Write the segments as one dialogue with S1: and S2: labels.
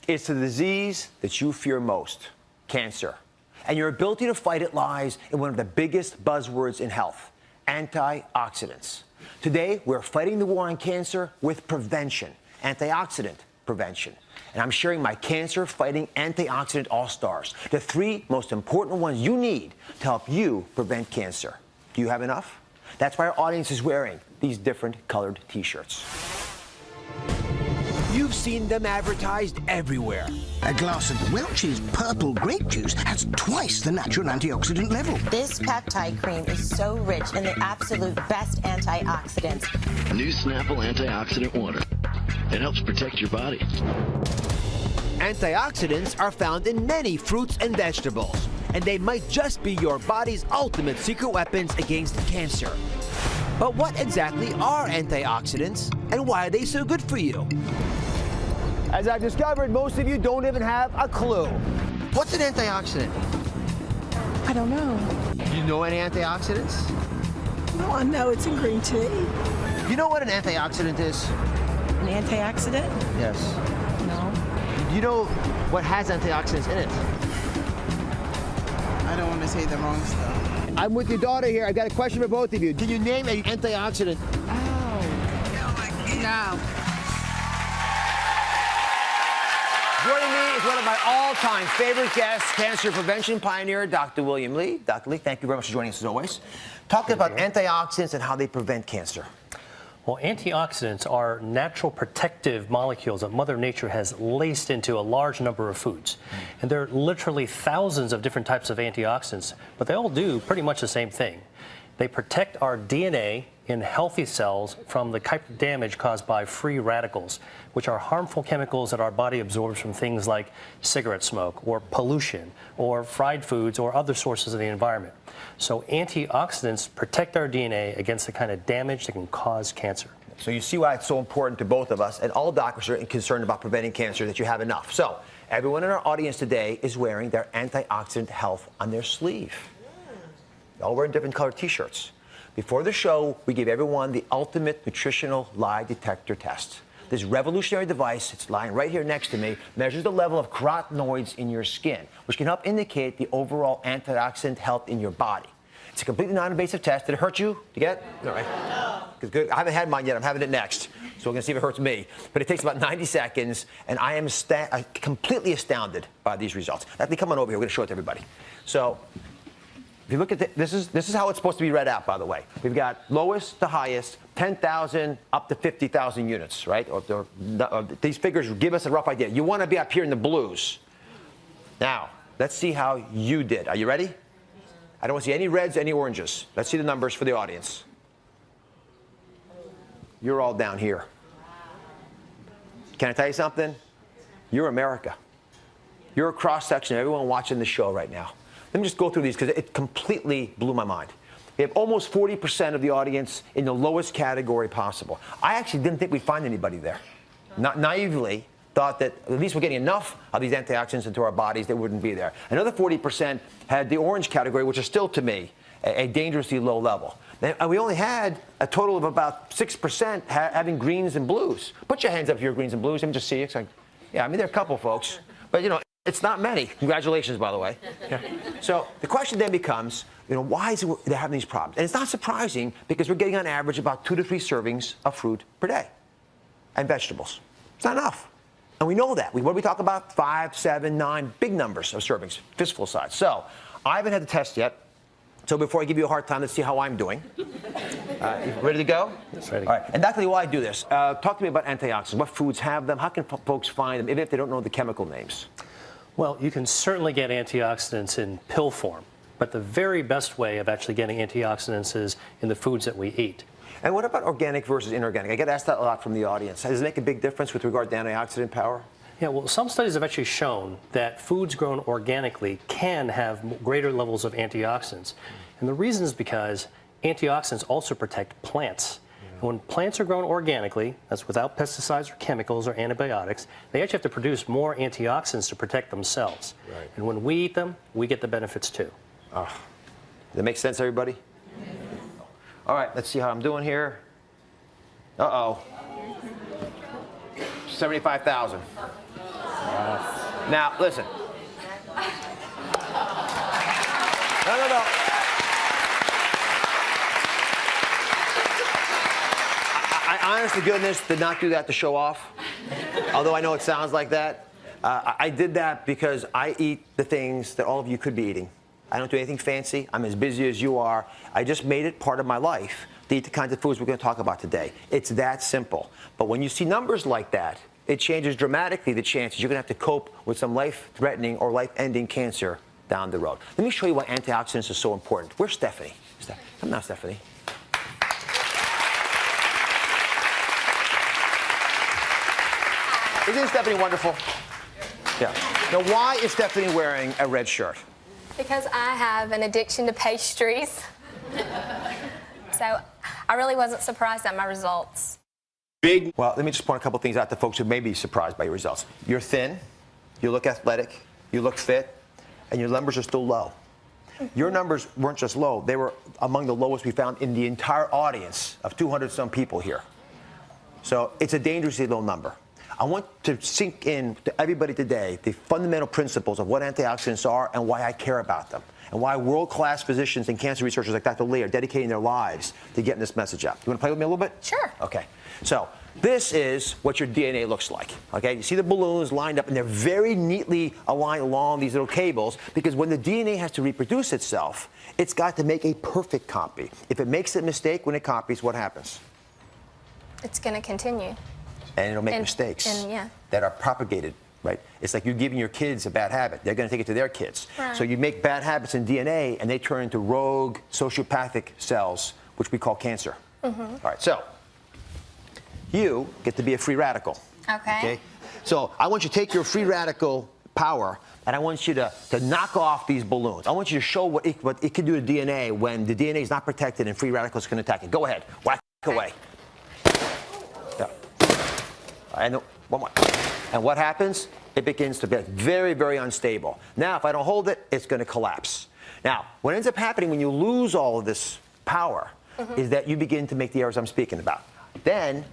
S1: It's the disease that you fear most, cancer. And your ability to fight it lies in one of the biggest buzzwords in health, antioxidants. Today, we're fighting the war on cancer with prevention, antioxidant prevention. And I'm sharing my cancer-fighting antioxidant all-stars, the 3 most important ones you need to help you prevent cancer. Do you have enough? That's why our audience is wearing these different colored T-shirts. You've seen them advertised everywhere.
S2: A glass of Welch's purple grape juice has twice the natural antioxidant level.
S3: This peptide cream is so rich in the absolute best antioxidants.
S4: New Snapple Antioxidant Water. It helps protect your body.
S1: Antioxidants are found in many fruits and vegetables, and they might just be your body's ultimate secret weapons against cancer. But what exactly are antioxidants, and why are they so good for you? As I've discovered, most of you don't even have a clue. What's an antioxidant?
S5: I don't know.
S1: You know any antioxidants?
S5: No, I know it's in green tea.
S1: You know what an antioxidant is?
S5: An antioxidant?
S1: Yes.
S5: No.
S1: You know what has antioxidants in it?
S6: I don't want to say the wrong stuff.
S1: I'm with your daughter here. I've got a question for both of you. Can you name an antioxidant?
S6: No.
S1: Joining me is one of my all-time favorite guests, cancer prevention pioneer, Dr. William Lee. Dr. Lee, thank you very much for joining us as always. Talking about antioxidants and how they prevent cancer.
S7: Well, antioxidants are natural protective molecules that Mother Nature has laced into a large number of foods. And there are literally thousands of different types of antioxidants, but they all do pretty much the same thing. They protect our DNA in healthy cells from the type of damage caused by free radicals, which are harmful chemicals that our body absorbs from things like cigarette smoke or pollution or fried foods or other sources of the environment. So antioxidants protect our DNA against the kind of damage that can cause cancer.
S1: So you see why it's so important to both of us, and all doctors are concerned about preventing cancer, that you have enough. So everyone in our audience today is wearing their antioxidant health on their sleeve. They all wearing different colored T-shirts. Before the show, we gave everyone the ultimate nutritional lie detector test. This revolutionary device, it's lying right here next to me, measures the level of carotenoids in your skin, which can help indicate the overall antioxidant health in your body. It's a completely non-invasive test. Did it hurt you to get? All right. Good. I haven't had mine yet. I'm having it next. So we're going to see if it hurts me. But it takes about 90 seconds, and I am completely astounded by these results. Let me come on over here. We're going to show it to everybody. So if you look at this is how it's supposed to be read out, by the way. We've got lowest to highest, 10,000 up to 50,000 units, right? These figures give us a rough idea. You want to be up here in the blues. Now, let's see how you did. Are you ready? I don't want to see any reds, any oranges. Let's see the numbers for the audience. You're all down here. Can I tell you something? You're America. You're a cross-section of everyone watching the show right now. Let me just go through these because it completely blew my mind. We have almost 40% of the audience in the lowest category possible. I actually didn't think we'd find anybody there. Not naively thought that at least we're getting enough of these antioxidants into our bodies that wouldn't be there. Another 40% had the orange category, which is still, to me, a dangerously low level. And we only had a total of about 6% having greens and blues. Put your hands up if you're greens and blues. Let me just see. It's like, yeah, I mean, there are a couple folks. But, you know, it's not many. Congratulations, by the way. Yeah. So the question then becomes, you know, why is it they're having these problems? And it's not surprising because we're getting on average about 2 to 3 servings of fruit per day and vegetables. It's not enough. And we know that. What do we talk about? 5, 7, 9, big numbers of servings, fistful size. So I haven't had the test yet. So before I give you a hard time, let's see how I'm doing. Ready to go?
S7: Yes, ready.
S1: All right. And Dr. Lee, while I do this, talk to me about antioxidants. What foods have them? How can folks find them, even if they don't know the chemical names?
S7: Well, you can certainly get antioxidants in pill form, but the very best way of actually getting antioxidants is in the foods that we eat.
S1: And what about organic versus inorganic? I get asked that a lot from the audience. Does it make a big difference with regard to antioxidant power?
S7: Yeah, well, some studies have actually shown that foods grown organically can have greater levels of antioxidants. And the reason is because antioxidants also protect plants. And when plants are grown organically, that's without pesticides or chemicals or antibiotics, they actually have to produce more antioxidants to protect themselves. Right. And when we eat them, we get the benefits too.
S1: Does that make sense, everybody? All right, let's see how I'm doing here. Uh-oh. 75,000. Now, listen. No. I honest to goodness did not do that to show off, although I know it sounds like that. I did that because I eat the things that all of you could be eating. I don't do anything fancy. I'm as busy as you are. I just made it part of my life to eat the kinds of foods we're going to talk about today. It's that simple. But when you see numbers like that, it changes dramatically the chances you're going to have to cope with some life-threatening or life-ending cancer down the road. Let me show you why antioxidants are so important. Where's Stephanie? Come now, Stephanie. Isn't Stephanie wonderful? Yeah. Now, why is Stephanie wearing a red shirt?
S8: Because I have an addiction to pastries. So I really wasn't surprised at my results.
S1: Well, let me just point a couple things out to folks who may be surprised by your results. You're thin, you look athletic, you look fit, and your numbers are still low. Your numbers weren't just low, they were among the lowest we found in the entire audience of 200-some people here. So it's a dangerously low number. I want to sink in to everybody today the fundamental principles of what antioxidants are and why I care about them, and why world-class physicians and cancer researchers like Dr. Lee are dedicating their lives to getting this message out. You want to play with me a little bit?
S8: Sure.
S1: Okay. So this is what your DNA looks like. Okay. You see the balloons lined up, and they're very neatly aligned along these little cables, because when the DNA has to reproduce itself, it's got to make a perfect copy. If it makes a mistake when it copies, what happens?
S8: It's going to continue.
S1: And it'll make mistakes that are propagated, right? It's like you're giving your kids a bad habit. They're going to take it to their kids.
S8: Right.
S1: So you make bad habits in DNA, and they turn into rogue sociopathic cells, which we call cancer. All right, so you get to be a free radical.
S8: Okay.
S1: So I want you to take your free radical power, and I want you to knock off these balloons. I want you to show what it can do to DNA when the DNA is not protected and free radicals can attack it. Go ahead. Whack away. And one more. And what happens? It begins to get very, very unstable. Now, if I don't hold it, it's going to collapse. Now, what ends up happening when you lose all of this power is that you begin to make the errors I'm speaking about. Then,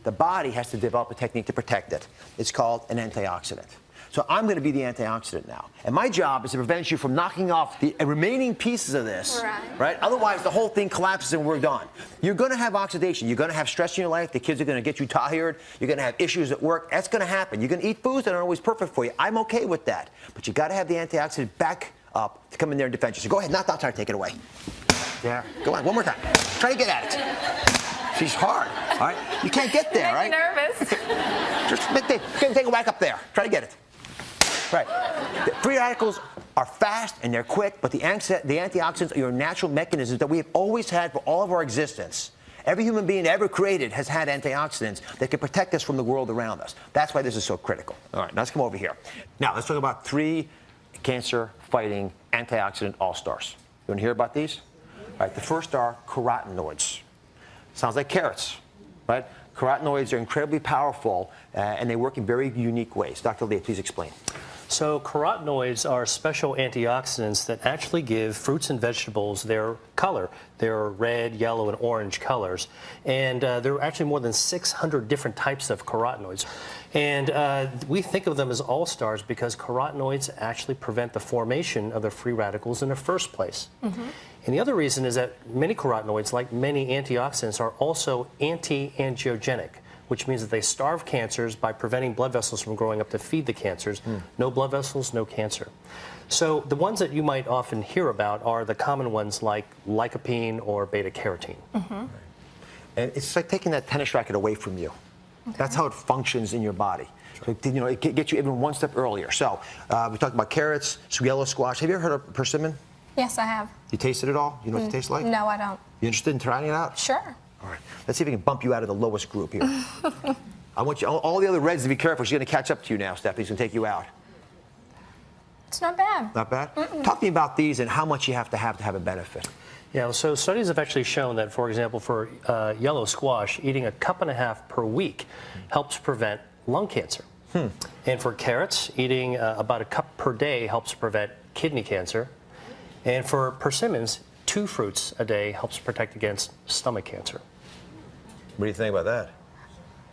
S1: the body has to develop a technique to protect it. It's called an antioxidant. So I'm going to be the antioxidant now. And my job is to prevent you from knocking off the remaining pieces of this, right? Otherwise, the whole thing collapses and we're done. You're going to have oxidation. You're going to have stress in your life. The kids are going to get you tired. You're going to have issues at work. That's going to happen. You're going to eat foods that aren't always perfect for you. I'm okay with that. But you got to have the antioxidant back up to come in there and defend you. So go ahead, not try to take it away. There. Go on, one more time. Try to get at it. She's hard, all right? You can't get there, right?
S8: I'm nervous.
S1: Just take it back up there. Try to get it. Right. The free radicals are fast and they're quick, but the antioxidants are your natural mechanisms that we have always had for all of our existence. Every human being ever created has had antioxidants that can protect us from the world around us. That's why this is so critical. All right, now let's come over here. Now, let's talk about 3 cancer-fighting antioxidant all-stars. You want to hear about these? All right, the first are carotenoids. Sounds like carrots, right? Carotenoids are incredibly powerful, and they work in very unique ways. Dr. Lee, please explain.
S7: So carotenoids are special antioxidants that actually give fruits and vegetables their color. They're red, yellow, and orange colors. And there are actually more than 600 different types of carotenoids. And we think of them as all-stars because carotenoids actually prevent the formation of the free radicals in the first place. And the other reason is that many carotenoids, like many antioxidants, are also anti-angiogenic, which means that they starve cancers by preventing blood vessels from growing up to feed the cancers. No blood vessels, no cancer. So the ones that you might often hear about are the common ones like lycopene or beta-carotene.
S1: And it's like taking that tennis racket away from you. That's how it functions in your body. So, you know, it gets you even one step earlier. So we talked about carrots, yellow squash. Have you ever heard of persimmon?
S8: Yes, I have.
S1: You tasted it all? You know what it tastes like?
S8: No, I don't.
S1: You interested in trying it out?
S8: Sure.
S1: All right. Let's see if we can bump you out of the lowest group here. I want you, all the other reds to be careful. She's going to catch up to you now, Stephanie. She's going to take you out.
S8: It's not bad.
S1: Not bad? Talk to me about these and how much you have to have a benefit.
S7: Yeah, so studies have actually shown that, for example, for yellow squash, eating a cup and a half per week helps prevent lung cancer. And for carrots, eating about a cup per day helps prevent kidney cancer. And for persimmons, 2 fruits a day helps protect against stomach cancer.
S1: What do you think about that?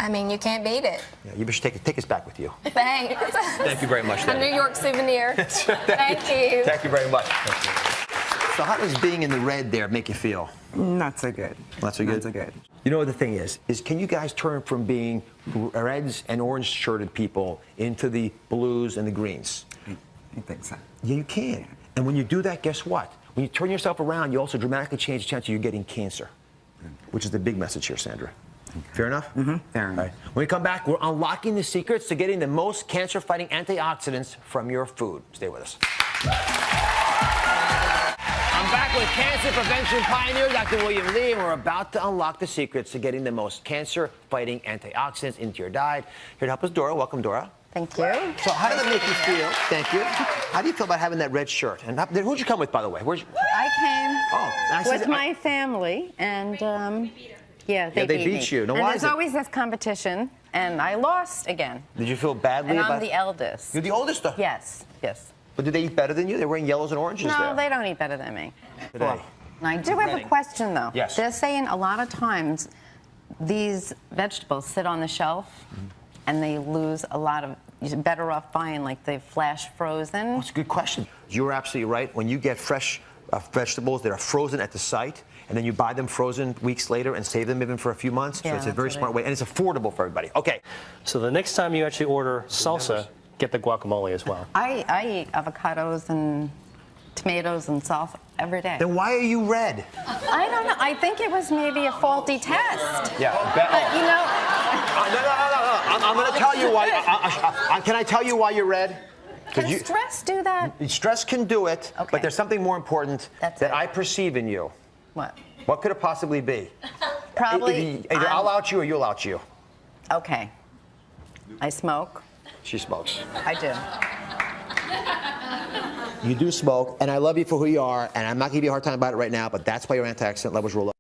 S8: I mean, you can't beat it.
S1: Yeah, you should take us back with you.
S8: Thanks.
S1: Thank you very much,
S8: A
S1: Debbie.
S8: New York souvenir. Thank you.
S1: Thank you very much. So how does being in the red there make you feel?
S6: Not so good.
S1: Not so good?
S6: Not so good.
S1: You know what the thing is can you guys turn from being reds and orange shirted people into the blues and the greens?
S6: I think so.
S1: Yeah, you can. And when you do that, guess what? When you turn yourself around, you also dramatically change the chance of you getting cancer, which is the big message here, Sandra. Fair enough?
S6: Mm-hmm. Fair enough.
S1: All right. When we come back, we're unlocking the secrets to getting the most cancer-fighting antioxidants from your food. Stay with us. I'm back with cancer prevention pioneer, Dr. William Lee, and we're about to unlock the secrets to getting the most cancer-fighting antioxidants into your diet. Here to help us, Dora. Welcome, Dora.
S9: Thank you.
S1: So how did that make you feel? Thank you. How do you feel about having that red shirt? And who'd you come with, by the way?
S9: I came
S1: Oh,
S9: with my family, and yeah, they
S1: beat
S9: me.
S1: you. Now,
S9: and
S1: why
S9: there's
S1: is it?
S9: always this competition, and I lost again.
S1: Did you feel badly
S9: And
S1: about
S9: I'm the eldest.
S1: You're the oldest, though?
S9: Yes, yes.
S1: But do they eat better than you? They're wearing yellows and oranges
S9: No,
S1: there.
S9: they don't eat better than me.
S1: Today.
S9: And I do have a question, though.
S1: Yes.
S9: They're saying a lot of times these vegetables sit on the shelf, and they lose a lot of. You're better off buying like the flash frozen.
S1: That's a good question. You're absolutely right. When you get fresh vegetables that are frozen at the site, and then you buy them frozen weeks later and save them even for a few months, so
S9: Yeah,
S1: it's a
S9: that's
S1: very
S9: what
S1: smart way, and it's affordable for everybody. Okay.
S7: So the next time you actually order salsa, get the guacamole as well.
S9: I eat avocados and tomatoes and salsa every day.
S1: Then why are you red?
S9: I don't know. I think it was maybe a faulty test.
S1: Yeah.
S9: But, you know,
S1: No. I'm going to tell you why. Can I tell you why you're red?
S9: can stress do that?
S1: Stress can do it,
S9: Okay.
S1: but there's something more important
S9: That's
S1: that
S9: it.
S1: I perceive in you.
S9: What?
S1: What could it possibly be?
S9: Probably.
S1: Either I'll out you or you'll out you.
S9: Okay. I smoke.
S1: She smokes.
S9: I do.
S1: You do smoke, and I love you for who you are, and I'm not giving you a hard time about it right now, but that's why your antioxidant levels roll up.